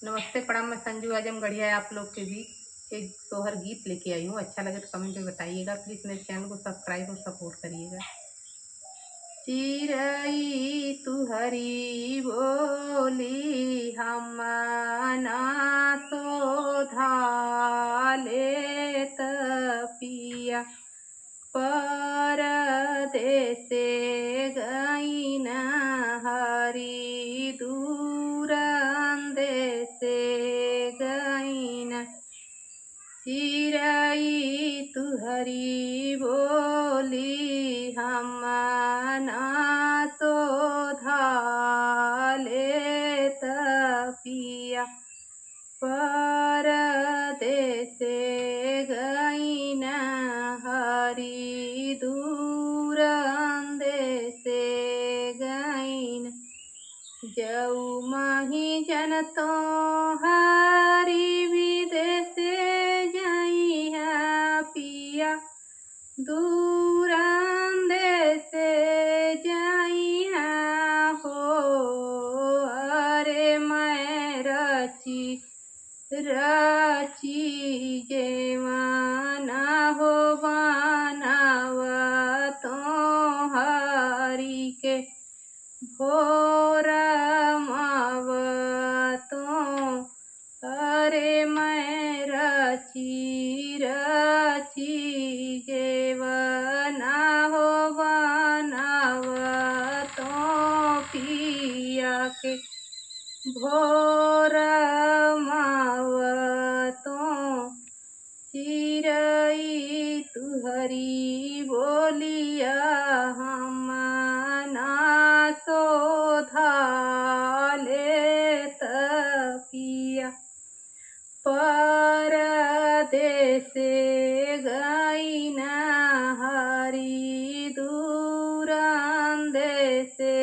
नमस्ते प्रणाम, मैं संजू आजम गढ़िया आप लोग के बीच एक सोहर गीत लेके आई हूँ। अच्छा लगे तो कमेंट में बताइएगा। प्लीज़ मेरे चैनल को सब्सक्राइब और सपोर्ट करिएगा। चिरई तुहरी बोली हम ना सोधा लेत पिया, परदेसे गईन हरी दूर देसे गईन। चिरई तुहरी बोली हम ना सोधा लेत पिया, परदेसे गईन हरी दूर देसे गईन। जऊ माही जन तो हरी विदेशे जइहा पिया, दूर देसे जइहा हो। अरे मैं रची रची जेवाना हो बनाव तो हरी के भोर माव तो। अरे मैं रची रची जेवना हो बनाव तो पिया के भोर माव तो। चिरई तुहरी बोलिया हम ना सोधा लेत पिया, परदेसे गईन हरी दूर देसे